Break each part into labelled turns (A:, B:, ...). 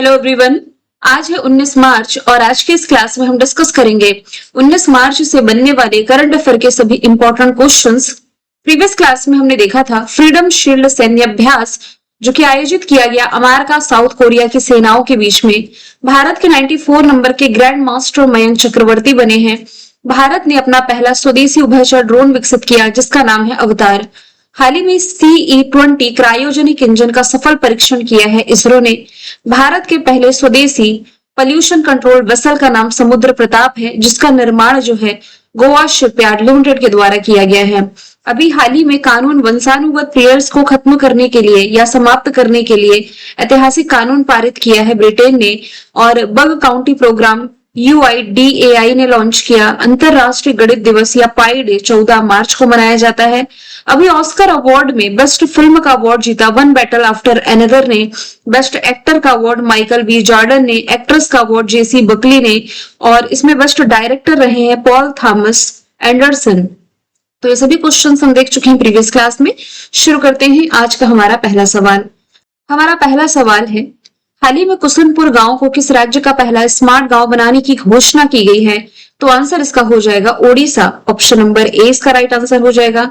A: Hello everyone. आज है 19 मार्च और आज की इस क्लास में हम डिस्कस करेंगे 19 मार्च से बनने वाले करंट अफेयर के सभी इंपॉर्टेंट क्वेश्चंस। प्रीवियस क्लास में हमने देखा था फ्रीडम शील्ड सैन्य अभ्यास जो कि आयोजित किया गया अमेरिका साउथ कोरिया की सेनाओं के बीच में। भारत के 94 नंबर के ग्रैंड मास्टर मयंक चक्रवर्ती बने हैं। भारत ने अपना पहला स्वदेशी उभयचर ड्रोन विकसित किया जिसका नाम है अवतार। हाल ही में CE-20 क्रायोजेनिक इंजन का सफल परीक्षण किया है इसरो ने। भारत के पहले स्वदेशी पॉल्यूशन कंट्रोल वेसल का नाम समुद्र प्रताप है जिसका निर्माण जो है गोवा शिपयार्ड लिमिटेड के द्वारा किया गया है। अभी हाल ही में कानून वंशानुगत पेयर्स को खत्म करने के लिए या समाप्त करने के लिए ऐतिहासिक कानून पारित किया है ब्रिटेन ने। और बग काउंटी प्रोग्राम UIDAI ने लॉन्च किया। अंतरराष्ट्रीय गणित दिवस या पाई डे 14 मार्च को मनाया जाता है। अभी ऑस्कर अवार्ड में बेस्ट फिल्म का अवार्ड जीता वन बैटल आफ्टर अनदर ने। बेस्ट एक्टर का अवार्ड माइकल बी जॉर्डन ने, एक्ट्रेस का अवार्ड जेसी बकली ने और इसमें बेस्ट डायरेक्टर रहे हैं पॉल थॉमस एंडरसन। तो ये सभी क्वेश्चंस हम देख चुके हैं प्रीवियस क्लास में। शुरू करते हैं आज का हमारा पहला सवाल। हमारा पहला सवाल है, हाल ही में कुसुमपुर गांव को किस राज्य का पहला स्मार्ट गांव बनाने की घोषणा की गई है? तो आंसर इसका हो जाएगा ओडिशा। ऑप्शन नंबर ए इसका राइट आंसर हो जाएगा।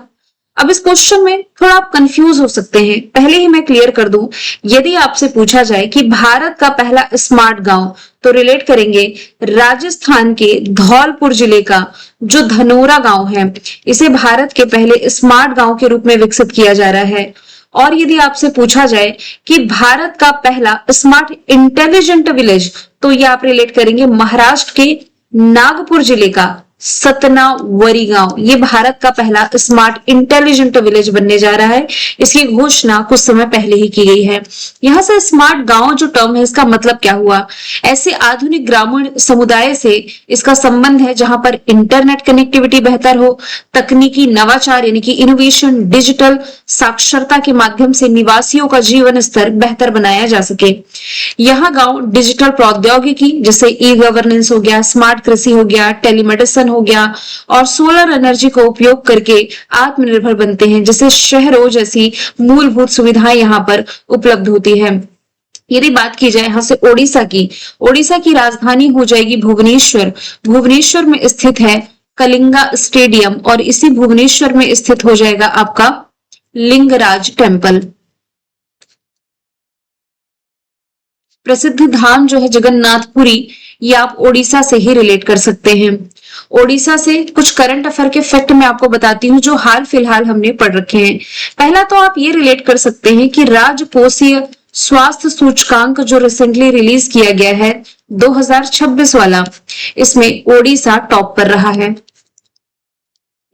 A: अब इस क्वेश्चन में थोड़ा आप कंफ्यूज हो सकते हैं, पहले ही मैं क्लियर कर दूं। यदि आपसे पूछा जाए कि भारत का पहला स्मार्ट गांव, तो रिलेट करेंगे राजस्थान के धौलपुर जिले का जो धनोरा गांव है, इसे भारत के पहले स्मार्ट गांव के रूप में विकसित किया जा रहा है। और यदि आपसे पूछा जाए कि भारत का पहला स्मार्ट इंटेलिजेंट विलेज, तो ये आप रिलेट करेंगे महाराष्ट्र के नागपुर जिले का सतनावरी गांव। ये भारत का पहला स्मार्ट इंटेलिजेंट विलेज बनने जा रहा है। इसकी घोषणा कुछ समय पहले ही की गई है। यहां से स्मार्ट गांव जो टर्म है इसका मतलब क्या हुआ? ऐसे आधुनिक ग्रामीण समुदाय से इसका संबंध है जहां पर इंटरनेट कनेक्टिविटी बेहतर हो, तकनीकी नवाचार यानी कि इनोवेशन, डिजिटल साक्षरता के माध्यम से निवासियों का जीवन स्तर बेहतर बनाया जा सके। यहाँ गांव डिजिटल प्रौद्योगिकी जैसे ई गवर्नेंस हो गया, स्मार्ट कृषि हो गया, टेलीमेडिसिन हो गया और सोलर एनर्जी का उपयोग करके आत्मनिर्भर बनते हैं, जिससे शहरों जैसी मूलभूत सुविधाएं यहाँ पर उपलब्ध होती है। यदि बात की जाए यहाँ से ओडिशा की राजधानी हो जाएगी भुवनेश्वर। भुवनेश्वर में स्थित है कलिंगा स्टेडियम और इसी भुवनेश्वर में स्थित हो जाएगा आपका लिंगराज टेम्पल। प्रसिद्ध धाम जो है जगन्नाथपुरी, ये आप ओडिशा से ही रिलेट कर सकते हैं। ओडिशा से कुछ करंट अफेयर के फैक्ट मैं आपको बताती हूँ जो हाल फिलहाल हमने पढ़ रखे हैं। पहला तो आप ये रिलेट कर सकते हैं कि राजकोषीय स्वास्थ्य सूचकांक जो रिसेंटली रिलीज किया गया है 2026 वाला, इसमें ओडिशा टॉप पर रहा है।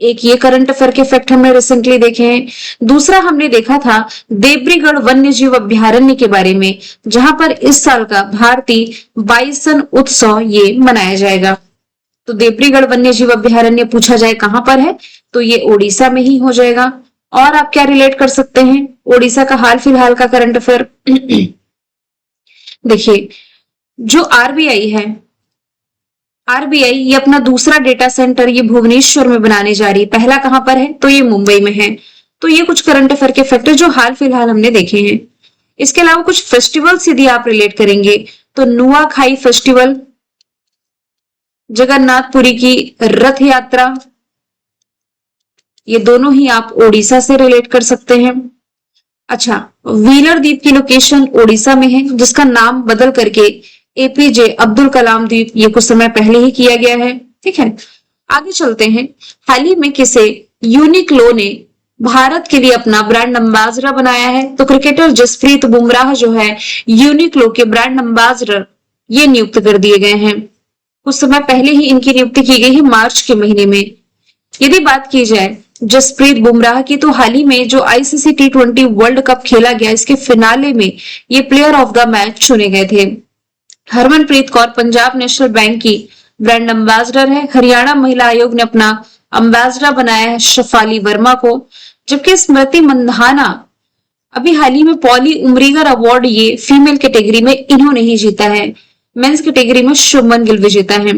A: एक ये करंट अफेयर के फैक्ट हमने रिसेंटली देखे हैं। दूसरा हमने देखा था देब्रीगढ़ वन्य जीव अभ्यारण्य के बारे में, जहां पर इस साल का भारतीय बाइसन उत्सव ये मनाया जाएगा। तो देब्रीगढ़ वन्य जीव अभ्यारण्य पूछा जाए कहां पर है, तो ये ओडिशा में ही हो जाएगा। और आप क्या रिलेट कर सकते हैं ओडिशा का हाल फिलहाल का करंट अफेयर? देखिए, जो आरबीआई है, आरबीआई ये अपना दूसरा डेटा सेंटर ये भुवनेश्वर में बनाने जा रही है। पहला कहां पर है, तो ये मुंबई में है। तो ये कुछ करंट अफेयर के फैक्टर जो हाल फिलहाल हमने देखे हैं। इसके अलावा कुछ फेस्टिवल्स यदि आप रिलेट करेंगे तो नुआखाई फेस्टिवल, जगन्नाथपुरी की रथ यात्रा, ये दोनों ही आप ओडिशा से रिलेट कर सकते हैं। अच्छा, व्हीलर द्वीप की लोकेशन ओडिशा में है जिसका नाम बदल करके APJ अब्दुल कलाम द्वीप ये कुछ समय पहले ही किया गया है। ठीक है, आगे चलते हैं। हाल ही में किसे यूनिक्लो ने भारत के लिए अपना ब्रांड एम्बेसडर बनाया है? तो क्रिकेटर जसप्रीत बुमराह जो है यूनिक्लो के ब्रांड एम्बेसडर ये नियुक्त कर दिए गए हैं। कुछ समय पहले ही इनकी नियुक्ति की गई है मार्च के महीने में। यदि बात की जाए जसप्रीत बुमराह की, तो हाल ही में जो ICC T20 वर्ल्ड कप खेला गया इसके फिनाले में ये प्लेयर ऑफ द मैच चुने गए थे। हरमनप्रीत कौर पंजाब नेशनल बैंक की ब्रांड एम्बेसडर है। हरियाणा महिला आयोग ने अपना एम्बेसडर बनाया है शफाली वर्मा को, जबकि स्मृति मंधाना अभी हाल ही में पॉली उमरीगर अवार्ड ये फीमेल कैटेगरी में इन्होंने ही जीता है। मेंस कैटेगरी में शुभमन गिल विजेता है।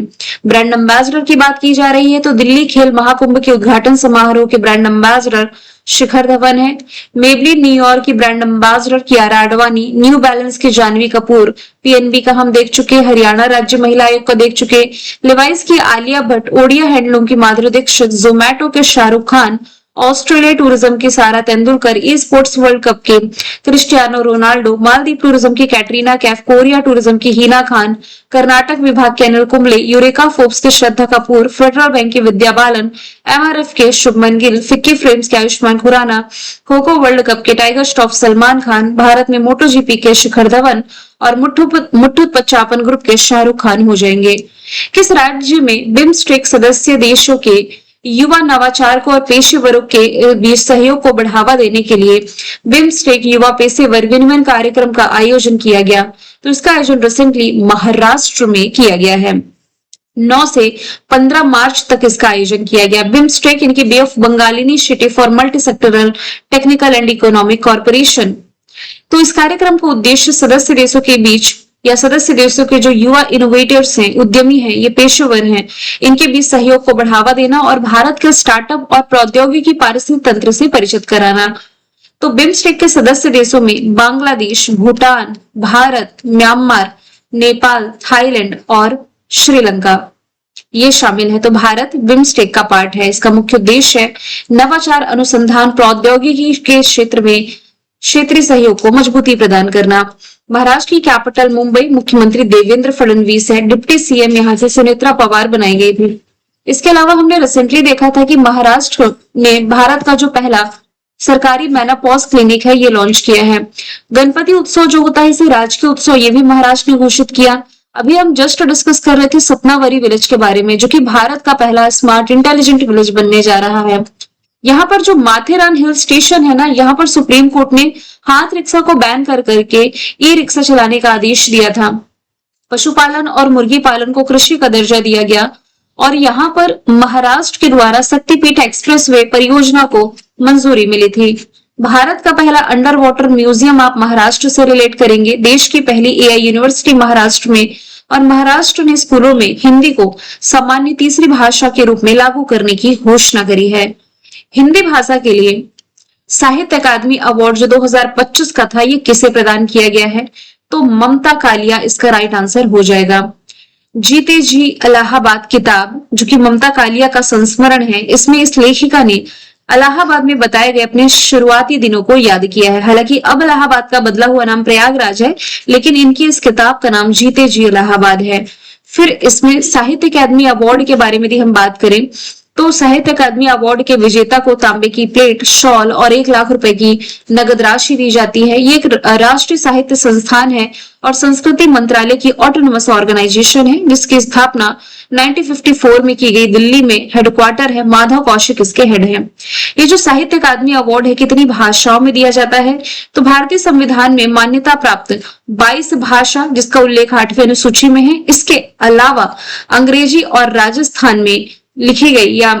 A: ब्रांड एम्बेसडर की बात की जा रही है तो दिल्ली खेल महाकुंभ के उद्घाटन समारोह के ब्रांड एम्बेसडर शिखर धवन है। मेबलिन न्यूयॉर्क की brand ambassador Kiara Advani, new balance के जानवी कपूर, पीएनबी का हम देख चुके, हरियाणा राज्य महिला आयोग का देख चुके, लिवाइस की आलिया भट्ट, ओडिया हैंडलूम की माधुरी दीक्षित, जोमैटो के शाहरुख खान, ऑस्ट्रेलिया टूरिज्म की सारा Tendulkar, e sports world cup के क्रिस्टियानो रोनाल्डो, मालदीव टूरिज्म की कैटरीना कैफ, कोरिया टूरिज्म की हिना खान, कर्नाटक विभाग के अनिल कुंबले, यूरेका फोर्ब्स के श्रद्धा कपूर, फेडरल बैंक की विद्या बालन, एमआरएफ के शुभमन गिल, फिक्की फ्रेम्स के आयुष्मान खुराना, खोखो वर्ल्ड कप के टाइगर श्रॉफ सलमान खान, भारत में मोटो जीपी के शिखर धवन और मुट्ठू पच्चापन ग्रुप के शाहरुख खान हो जाएंगे। किस राज्य में बिम्स्टेक सदस्य देशों के युवा नवाचार को और पेशेवरों के बीच सहयोग को बढ़ावा देने के लिए बिम्स्टेक युवा पेशेवर विनिमय कार्यक्रम का आयोजन किया गया? तो इसका आयोजन रिसेंटली महाराष्ट्र में किया गया है। 9 से 15 मार्च तक इसका आयोजन किया गया। बिम्स्टेक इनकी bay of Bengal initiative for multi sectoral technical and economic corporation. तो इस कार्यक्रम का उद्देश्य सदस्य देशों के बीच या सदस्य देशों के जो युवा इनोवेटर्स हैं, उद्यमी हैं, ये पेशेवर हैं, इनके बीच सहयोग को बढ़ावा देना और भारत के स्टार्टअप और प्रौद्योगिकी पारिस्थितिक तंत्र से परिचित कराना। तो बिम्स्टेक के सदस्य देशों में बांग्लादेश, भूटान, भारत, म्यांमार, नेपाल, थाईलैंड और श्रीलंका ये शामिल है। तो भारत बिम्स्टेक का पार्ट है। इसका मुख्य उद्देश्य है नवाचार, अनुसंधान, प्रौद्योगिकी के क्षेत्र में क्षेत्रीय सहयोग को मजबूती प्रदान करना। महाराष्ट्र की कैपिटल मुंबई, मुख्यमंत्री देवेंद्र फडणवीस है, डिप्टी सीएम यहाँ से सुनेत्रा पवार बनाई गई थी। इसके अलावा हमने रिसेंटली देखा था कि महाराष्ट्र ने भारत का जो पहला सरकारी मेनोपॉज क्लिनिक है ये लॉन्च किया है। गणपति उत्सव जो होता है इसे राजकीय उत्सव ये भी महाराष्ट्र ने घोषित किया। अभी हम जस्ट डिस्कस कर रहे थे सपनावरी विलेज के बारे में, जो कि भारत का पहला स्मार्ट इंटेलिजेंट विलेज बनने जा रहा है। यहाँ पर जो माथेरान हिल स्टेशन है ना, यहाँ पर सुप्रीम कोर्ट ने हाथ रिक्शा को बैन कर करके ई रिक्शा चलाने का आदेश दिया था। पशुपालन और मुर्गी पालन को कृषि का दर्जा दिया गया और यहाँ पर महाराष्ट्र के द्वारा शक्तिपीठ एक्सप्रेसवे परियोजना को मंजूरी मिली थी। भारत का पहला अंडर वाटर म्यूजियम आप महाराष्ट्र से रिलेट करेंगे। देश की पहली एआई यूनिवर्सिटी महाराष्ट्र में, और महाराष्ट्र ने स्कूलों में हिंदी को सामान्य तीसरी भाषा के रूप में लागू करने की घोषणा करी है। हिंदी भाषा के लिए साहित्य अकादमी अवार्ड जो 2025 का था ये किसे प्रदान किया गया है? तो ममता कालिया इसका राइट आंसर हो जाएगा। जीते जी इलाहाबाद किताब जो कि ममता कालिया का संस्मरण है, इसमें इस लेखिका ने इलाहाबाद में बताए गए अपने शुरुआती दिनों को याद किया है। हालांकि अब इलाहाबाद का बदला हुआ नाम प्रयागराज है, लेकिन इनकी इस किताब का नाम जीते जी इलाहाबाद है। फिर इसमें साहित्य अकादमी अवार्ड के बारे में भी हम बात करें तो साहित्य अकादमी अवार्ड के विजेता को तांबे की प्लेट, शॉल और 1 लाख रुपए की नगद राशि दी जाती है। ये एक राष्ट्रीय साहित्य संस्थान है और संस्कृति मंत्रालय की ऑटोनोमस ऑर्गेनाइजेशन है, जिसकी स्थापना 1954 में की गई। दिल्ली में हेडक्वार्टर है, माधव कौशिक इसके हेड हैं। ये जो साहित्य अकादमी अवार्ड है कितनी भाषाओं में दिया जाता है? तो भारतीय संविधान में मान्यता प्राप्त 22 भाषा जिसका उल्लेख 8वीं अनुसूची में है। इसके अलावा अंग्रेजी और राजस्थान में लिखी गई या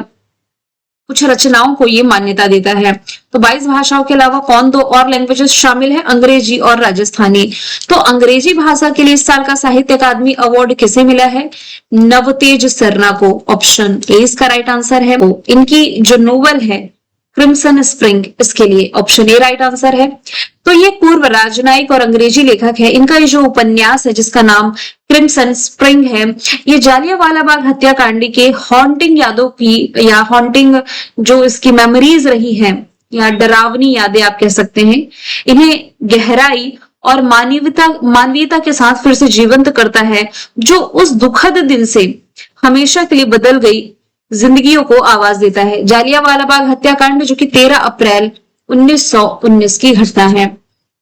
A: कुछ रचनाओं को ये मान्यता देता है। तो 22 भाषाओं के अलावा कौन दो और लैंग्वेजेस शामिल है? अंग्रेजी और राजस्थानी। तो अंग्रेजी भाषा के लिए इस साल का साहित्य अकादमी अवार्ड किसे मिला है? नवतेज सरना को। ऑप्शन ए इसका राइट आंसर है। इनकी जो नोवेल है क्रिम्सन स्प्रिंग, इसके लिए ऑप्शन ए राइट आंसर है। तो ये पूर्व राजनयिक और अंग्रेजी लेखक है। इनका ये जो उपन्यास है जिसका नाम क्रिम्सन स्प्रिंग है, ये जालियांवाला बाग हत्याकांड के हॉन्टिंग यादों की या हॉन्टिंग जो इसकी मेमोरीज रही हैं या डरावनी यादें आप कह सकते हैं, इन्हें गहराई और मानवीयता के साथ फिर से जीवंत करता है, जो उस दुखद दिन से हमेशा के लिए बदल गई जिंदगियों को आवाज देता है। जालियांवाला बाग हत्याकांड जो कि 13 अप्रैल 1919 की घटना है।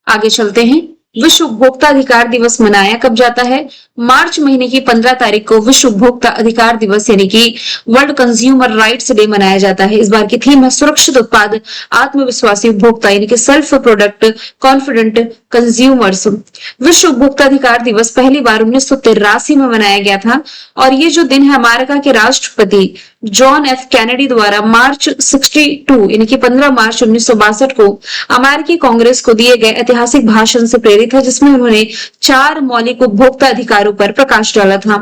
A: आगे चलते हैं। विश्व उपभोक्ता अधिकार दिवस मनाया कब जाता है? मार्च महीने की 15 तारीख को विश्व उपभोक्ता अधिकार दिवस यानी कि वर्ल्ड कंज्यूमर राइट्स डे मनाया जाता है। इस बार की थीम है सुरक्षित उत्पाद, आत्मविश्वासी उपभोक्ता यानी कि सेल्फ प्रोडक्ट कॉन्फिडेंट कंज्यूमर्स। विश्व उपभोक्ता अधिकार दिवस पहली बार 1983 में मनाया गया था और ये जो दिन है अमेरिका के राष्ट्रपति जॉन एफ कैनेडी द्वारा मार्च 62 यानी कि 15 मार्च 1962 को अमेरिकी कांग्रेस को दिए गए ऐतिहासिक भाषण से प्रेरित है, जिसमें उन्होंने 4 मौलिक उपभोक्ता अधिकारों पर प्रकाश डाला था।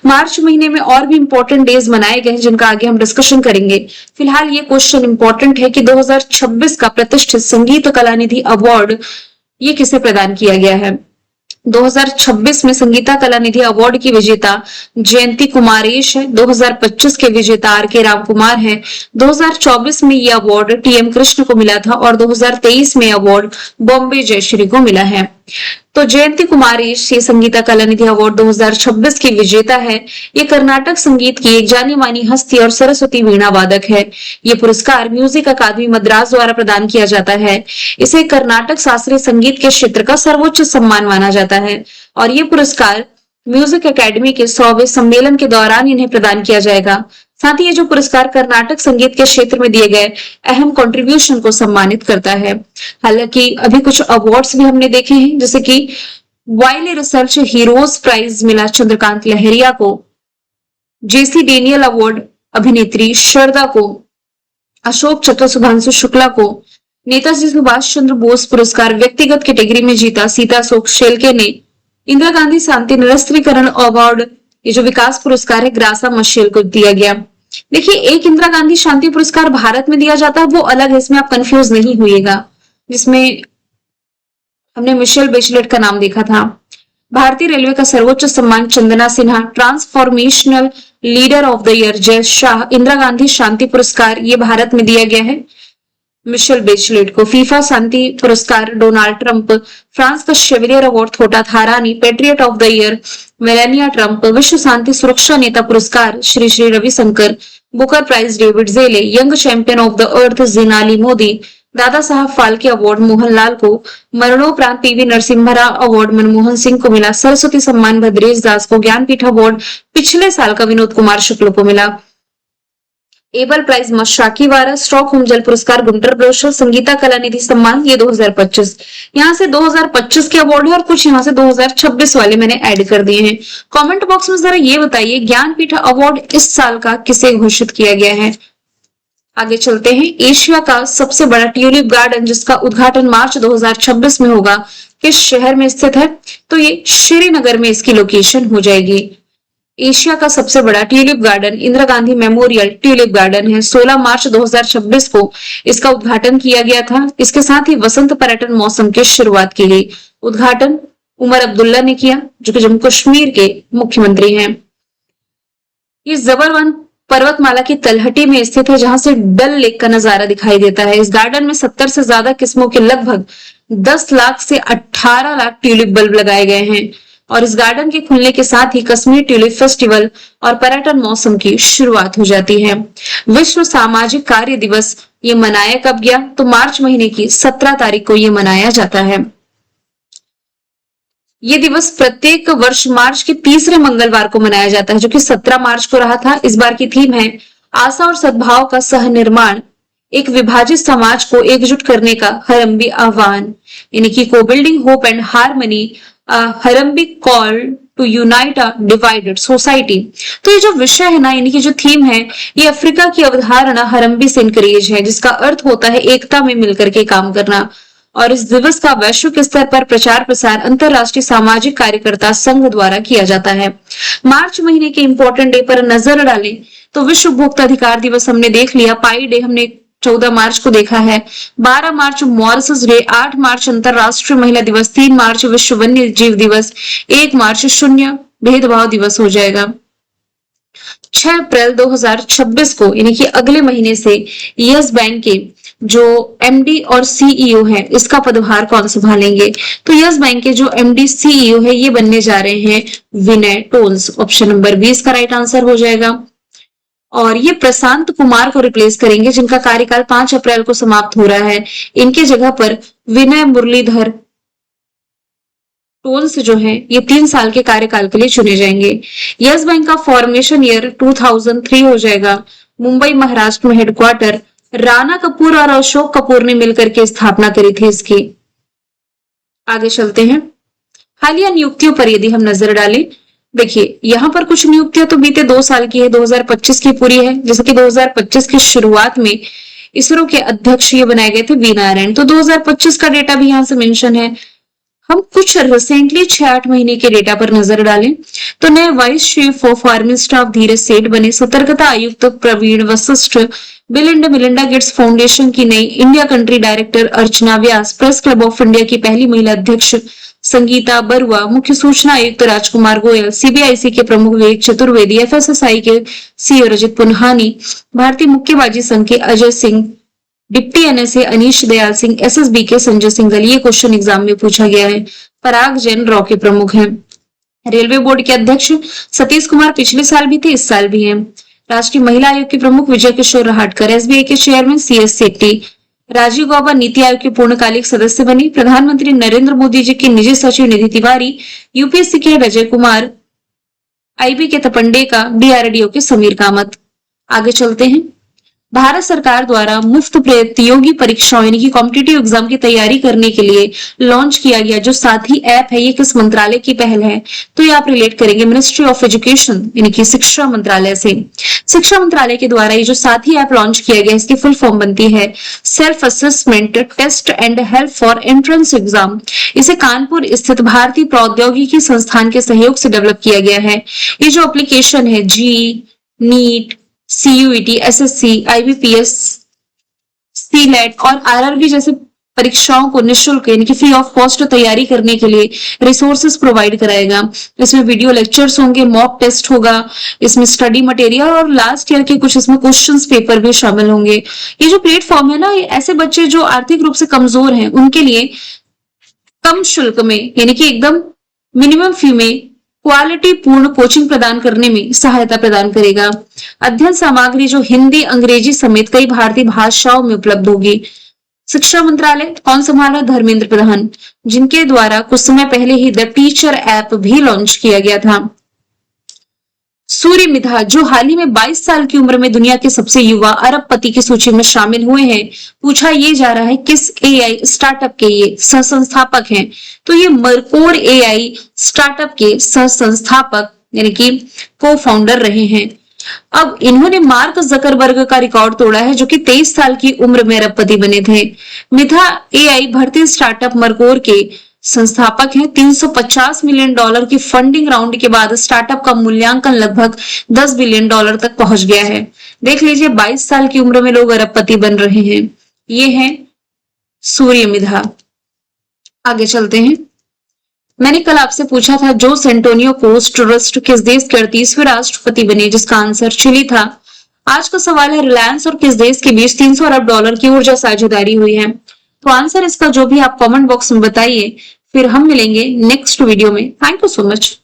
A: मार्च महीने में और भी इंपॉर्टेंट डेज मनाए गए हैं जिनका आगे हम डिस्कशन करेंगे। फिलहाल ये क्वेश्चन इंपॉर्टेंट है कि 2026 का प्रतिष्ठित संगीत कला निधि अवार्ड ये किसे प्रदान किया गया है। 2026 में संगीता कला निधि अवार्ड की विजेता जयंती कुमारेश है। 2025 के विजेता आर.के. राम कुमार है। 2024 में यह अवार्ड टी.एम. कृष्ण को मिला था और 2023 में अवार्ड बॉम्बे जयश्री को मिला है। तो जयंती कुमारेश ये संगीता कला निधि अवार्ड 2026 की विजेता है। ये कर्नाटक संगीत की एक जानी मानी हस्ती और सरस्वती वीणा वादक है। ये पुरस्कार म्यूजिक अकादमी मद्रास द्वारा प्रदान किया जाता है। इसे कर्नाटक शास्त्रीय संगीत के क्षेत्र का सर्वोच्च सम्मान माना जाता है और ये पुरस्कार म्यूजिक अकेडमी के 100वें सम्मेलन के दौरान इन्हें प्रदान किया जाएगा। साथ ही ये जो पुरस्कार कर्नाटक संगीत के क्षेत्र में दिए गए अहम कंट्रीब्यूशन को सम्मानित करता है। हालांकि अभी कुछ अवार्ड्स भी हमने देखे हैं, जैसे कि वाइल्ड रिसर्च हीरोज प्राइज मिला चंद्रकांत लहरिया को, जेसी डेनियल अवार्ड अभिनेत्री श्रद्धा को, अशोक चक्र सुधांशु शुक्ला को, नेताजी सुभाष चंद्र बोस पुरस्कार व्यक्तिगत कैटेगरी में जीता सीता अशोक शेलके ने, इंदिरा गांधी शांति निरस्त्रीकरण अवार्ड ये जो विकास पुरस्कार है ग्रासा मशेल को दिया गया। देखिए, एक इंदिरा गांधी शांति पुरस्कार भारत में दिया जाता है, वो अलग है, इसमें आप कंफ्यूज नहीं होइएगा, जिसमें हमने मिशेल बेचलेट का नाम देखा था। भारतीय रेलवे का सर्वोच्च सम्मान Chandana Sinha transformational leader of the year Jay Shah Indira Gandhi शांति पुरस्कार ये भारत में दिया गया है मिशेल बेचलेट को। फीफा शांति पुरस्कार डोनाल्ड ट्रंप, फ्रांस का chevalier award Thota Tharani, patriot of the year Melania Trump, विश्व शांति सुरक्षा नेता पुरस्कार Shri Shri Ravishankar, Booker prize David जेले, young champion of the earth Jinali Modi, Dada Saheb Phalke award Mohanlal को, मरणोपरांत पीवी नरसिम्हा राव अवार्ड मनमोहन सिंह को मिला, सरस्वती सम्मान भद्रेश दास को, ज्ञानपीठ अवार्ड पिछले साल का विनोद कुमार शुक्ल को मिला, एबल प्राइज मशाकी वारा, स्टॉकहोम जल पुरस्कार गुंटर ब्रोशर, संगीता कला निधि सम्मान ये 2025। यहाँ से 2025 के अवार्ड है और कुछ यहाँ से 2026 वाले मैंने ऐड कर दिए हैं। कमेंट बॉक्स में जरा ये बताइए ज्ञानपीठ अवार्ड इस साल का किसे घोषित किया गया है। आगे चलते हैं। एशिया का सबसे बड़ा ट्यूलिप गार्डन जिसका उद्घाटन मार्च 2026 में होगा किस शहर में स्थित है, तो ये श्रीनगर में इसकी लोकेशन हो जाएगी। एशिया का सबसे बड़ा tulip garden Indira Gandhi memorial tulip garden है। 16 मार्च 2026 को इसका उद्घाटन किया गया था। इसके साथ ही वसंत पर्यटन मौसम की शुरुआत की गई। उद्घाटन उमर अब्दुल्ला ने किया जो कि जम्मू कश्मीर के मुख्यमंत्री हैं। ये जबरवन पर्वतमाला की तलहटी में स्थित है जहां से डल लेक का नजारा दिखाई देता है। इस गार्डन में 70 से ज्यादा किस्मों के लगभग 10 लाख से 18 लाख ट्यूलिप बल्ब लगाए गए हैं और इस गार्डन के खुलने के साथ ही कश्मीर ट्यूलिप फेस्टिवल और पर्यटन मौसम की शुरुआत हो जाती है। विश्व सामाजिक कार्य दिवस ये मनाया कब गया, तो मार्च महीने की 17 तारीख को ये मनाया जाता है। ये दिवस प्रत्येक वर्ष मार्च के तीसरे मंगलवार को मनाया जाता है जो कि 17 मार्च को रहा था। इस बार की थीम है आशा और सद्भाव का सह निर्माण, एक विभाजित समाज को एकजुट करने का हरम्बी आह्वान, यानी कि को building hope and harmony, harambee call to unite a divided society. तो ये जो विषय है ना, यानी कि जो थीम है, ये अफ्रीका की अवधारणा हरम्बी से इनकरेज है जिसका अर्थ होता है एकता में मिलकर के काम करना। और इस दिवस का वैश्विक स्तर पर प्रचार प्रसार अंतरराष्ट्रीय सामाजिक कार्यकर्ता संघ द्वारा किया जाता है। मार्च महीने के इंपॉर्टेंट डे पर नजर डालें तो विश्व उपभोक्ता अधिकार दिवस हमने देख लिया, पाई डे हमने 14 मार्च को देखा है, 12 मार्च मॉरिशस डे, 8 मार्च अंतरराष्ट्रीय महिला दिवस, 3 मार्च विश्व वन्य जीव दिवस, 1 मार्च शून्य भेदभाव दिवस हो जाएगा। 6 अप्रैल 2026 को यानी कि अगले महीने से यस बैंक के जो एमडी और सीईओ है इसका पदभार कौन संभालेंगे, तो यस बैंक के जो एमडी सीईओ है ये बनने जा रहे हैं विनय टोल्स। ऑप्शन नंबर 20 का राइट आंसर हो जाएगा। और ये प्रशांत कुमार को रिप्लेस करेंगे जिनका कार्यकाल 5 अप्रैल को समाप्त हो रहा है। इनके जगह पर विनय मुरलीधर टोल्स जो है ये 3 साल के कार्यकाल के लिए चुने जाएंगे। यस बैंक का फॉर्मेशन ईयर 2003 हो जाएगा। मुंबई महाराष्ट्र में हेडक्वार्टर, राणा कपूर और अशोक कपूर ने मिलकर के स्थापना करी थी इसकी। आगे चलते हैं। हालिया नियुक्तियों पर यदि हम नजर डालें देखिए यहाँ पर कुछ नियुक्तियां तो बीते 2 साल की है, 2025 की पूरी है। जैसे कि 2025 की शुरुआत में इसरो के अध्यक्ष ये बनाए गए थे वी नारायण, तो 2025 का डेटा भी यहाँ से मेंशन है। हम कुछ रिसेंटली 6-8 महीने के डेटा पर नजर डालें तो नए vice chief of army staff Dheeraj Seth बने, सतर्कता आयुक्त Praveen Vashisht, Bill and Melinda Gates foundation की नई India country director Archana Vyas, press club of India की पहली महिला अध्यक्ष संगीता बरुआ, मुख्य सूचना आयुक्त राजकुमार गोयल, सीबीआईसी के प्रमुख विवेक चतुर्वेदी, एफएसएसआई के सीईओ रजत पुन्हानी, भारतीय मुक्केबाजी संघ के Ajay Singh, deputy NSA Anish Dayal Singh, SSB के संजय सिंघल। ये क्वेश्चन एग्जाम में पूछा गया है। पराग जैन रॉ के प्रमुख हैं। रेलवे बोर्ड के अध्यक्ष सतीश कुमार पिछले साल भी थे, इस साल भी हैं। राष्ट्रीय महिला आयोग के प्रमुख विजय किशोर रहाटकर, एसबीआई के चेयरमैन सीएस सेट्टी, राजीव गौबा नीति आयोग के पूर्णकालिक सदस्य बने। प्रधानमंत्री नरेंद्र मोदी जी की निजी सचिव निधि तिवारी, यूपीएससी के अजय कुमार, आईबी के तपंडे का, डीआरडीओ के समीर कामत। आगे चलते हैं। भारत सरकार द्वारा मुफ्त प्रतियोगी परीक्षाओं यानी कि कॉम्पिटिटिव एग्जाम की तैयारी करने के लिए लॉन्च किया गया जो साथी ऐप है, ये किस मंत्रालय की पहल है? तो ये आप रिलेट करेंगे मिनिस्ट्री ऑफ एजुकेशन यानी कि शिक्षा मंत्रालय से। शिक्षा मंत्रालय के द्वारा ये जो साथी ऐप लॉन्च किया गया, इसकी फुल फॉर्म बनती है self assessment test and help for entrance exam. इसे कानपुर स्थित भारतीय प्रौद्योगिकी संस्थान के सहयोग से डेवलप किया गया है। ये जो एप्लीकेशन है जी, नीट, सीयूईटी, एसएससी, आईबीपीएस, सीलेट और आरआरबी जैसे परीक्षाओं को निःशुल्क यानी कि फ्री ऑफ कॉस्ट तैयारी करने के लिए रिसोर्सेज प्रोवाइड कराएगा। इसमें वीडियो लेक्चर्स होंगे, मॉक टेस्ट होगा, इसमें स्टडी मटेरियल और लास्ट ईयर के कुछ इसमें क्वेश्चंस पेपर भी शामिल होंगे। ये जो प्लेटफॉर्म है ना, ये ऐसे बच्चे जो आर्थिक रूप से कमजोर हैं उनके लिए कम शुल्क में यानी कि एकदम मिनिमम फी में क्वालिटी पूर्ण कोचिंग प्रदान करने में सहायता प्रदान करेगा। अध्ययन सामग्री जो हिंदी, अंग्रेजी समेत कई भारतीय भाषाओं में उपलब्ध होगी। शिक्षा मंत्रालय कौन संभाला? धर्मेंद्र प्रधान, जिनके द्वारा कुछ समय पहले ही द टीचर ऐप भी लॉन्च किया गया था। सूर्य मिधा जो हाल ही में 22 साल की उम्र में दुनिया के सबसे युवा अरबपति की सूची में शामिल हुए हैं। पूछा ये जा रहा है किस एआई स्टार्टअप के ये सह संस्थापक हैं? तो ये मरकोर एआई स्टार्टअप के सह संस्थापक यानी कि को फाउंडर रहे हैं। अब इन्होंने मार्क जकरबर्ग का रिकॉर्ड तोड़ा है जो कि 23 साल की उम्र में अरबपति बने थे। मिधा एआई भारतीय स्टार्टअप मरकोर के संस्थापक हैं। $350 मिलियन की फंडिंग राउंड के बाद स्टार्टअप का मूल्यांकन लगभग $10 बिलियन तक पहुंच गया है। देख लीजिए 22 साल की उम्र में लोग अरबपति बन रहे हैं। ये है सूर्य मिधा। आगे चलते हैं। मैंने कल आपसे पूछा था जोस एंटोनियो कोस्ट ट्रस्ट किस देश के 38वें राष्ट्रपति बने, जिसका आंसर चिली था। आज का सवाल है रिलायंस और किस देश के बीच $300 अरब की ऊर्जा साझेदारी हुई है? तो आंसर इसका जो भी आप कमेंट बॉक्स में बताइए। फिर हम मिलेंगे नेक्स्ट वीडियो में। Thank you so much.